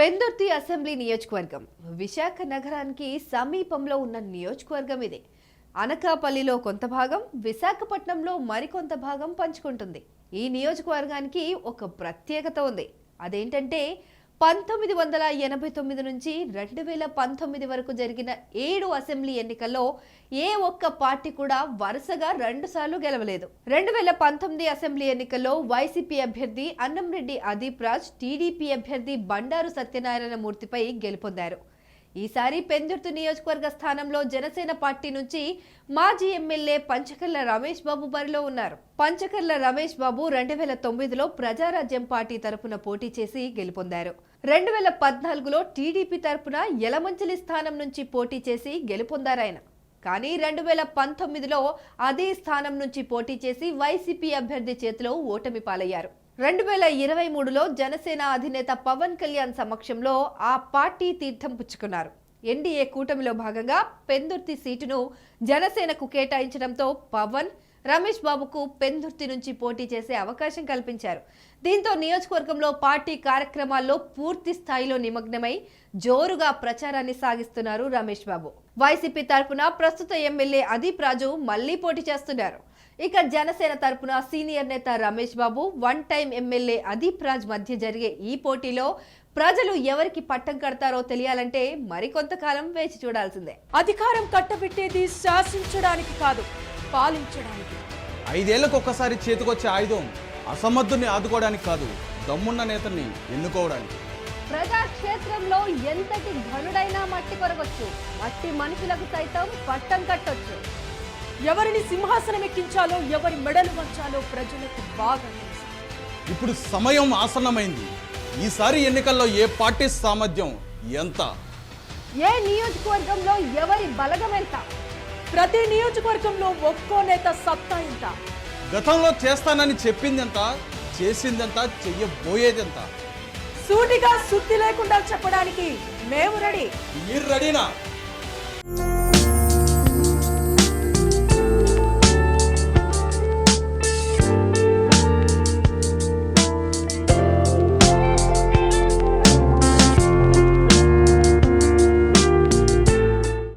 Pendurthi assembly నియోజకవర్గం విశాఖ నగరానికి సమీపంలో ఉన్న నియోజకవర్గం ఇది. అనకాపల్లిలో కొంత భాగం, విశాఖపట్నంలో మరికొంత భాగం పంచుకుంటుంది. ఈ నియోజకవర్గానికి ఒక ప్రత్యేకత ఉంది. అదేంటంటే 1989 నుంచి 2019 వరకు జరిగిన 7 అసెంబ్లీ ఎన్నికల్లో ఏ ఒక్క పార్టీ కూడా వరుసగా 2 సార్లు గెలవలేదు. 2019 అసెంబ్లీ ఎన్నికల్లో వైసీపీ అభ్యర్థి అన్నంరెడ్డి అదీప్ రాజ్ టీడీపీ అభ్యర్థి బండారు సత్యనారాయణ మూర్తిపై గెలుపొందారు. ఈసారి పెందుర్తి నియోజకవర్గ స్థానంలో జనసేన పార్టీ నుంచి మాజీ ఎమ్మెల్యే పంచకర్ల రమేష్ బాబు బరిలో ఉన్నారు. పంచకర్ల రమేష్ బాబు 2009లో ప్రజారాజ్యం పార్టీ తరపున పోటీ చేసి గెలుపొందారు. 2014లో టీడీపీ తరపున యలమంచిలి స్థానం నుంచి పోటీ చేసి గెలుపొందారాయన. కానీ 2019లో అదే స్థానం నుంచి పోటీ చేసి వైసీపీ అభ్యర్థి చేతిలో ఓటమి పాలయ్యారు. 2023లో జనసేన అధినేత పవన్ కళ్యాణ్ సమక్షంలో ఆ పార్టీ తీర్థం పుచ్చుకున్నారు. ఎన్డీఏ కూటమిలో భాగంగా పెందుర్తి సీటును జనసేనకు కేటాయించడంతో పవన్ రమేష్ బాబుకు పెందుర్తి నుంచి పోటీ చేసే అవకాశం కల్పించారు. దీంతో నియోజకవర్గంలో పార్టీ కార్యక్రమాల్లో పూర్తి స్థాయిలో నిమగ్నమై జోరుగా ప్రచారాన్ని సాగిస్తున్నారు రమేష్ బాబు. వైసీపీ తరపున ప్రస్తుత ఎమ్మెల్యే అదీప్ రాజు మళ్లీ పోటీ చేస్తున్నారు. ఇక జనసేన తరపున సీనియర్ నేత రమేష్ బాబు, 1 టైం ఎమ్మెల్యే అదీప్ రాజ్ మధ్య జరిగే ఈ పోటీలో ప్రజలు ఎవరికి పట్టం కడతారో తెలియాలంటే మరికొంతకాలం వేచి చూడాల్సిందే. అధికారం కట్టబెట్టేది శాసించడానికి కాదు, పాలించడానికి. 5 ఏళ్లకు ఒక్కసారి చేతికొచ్చే ఆయుధం అసమర్థుని ఆదుకోవడానికి కాదు, దమ్మున్న నేతల్ని ఎన్నుకోవడానికి. ప్రజాక్షేత్రంలో ఎంతటి ఘనుడైనా మట్టి కొరగొచ్చు, మట్టి మనుషులకు సైతం పట్టం కట్టొచ్చు. ఎవరిని సింహాసనం ఎక్కించాలో, ఎవరి మెడలు వంచాలో ప్రజలకు బాగా తెలుసు. ఇప్పుడు సమయం ఆసన్నమైంది. ఈసారి ఎన్నికల్లో ఏ పార్టీ సామర్థ్యం ఎంత, ఏ నియోజకవర్గంలో ఎవరి బలగం ఎంత, ప్రతి నియోజకవర్గంలో ఒక్కో నేత సత్తా ఎంత, గతంలో చేస్తానని చెప్పిందెంత, చేసిందెంత, చెయ్యబోయేదెంత, సూటిగా సుత్తి లేకుండా చెప్పడానికి మేము రెడీ. మీరు రెడీనా?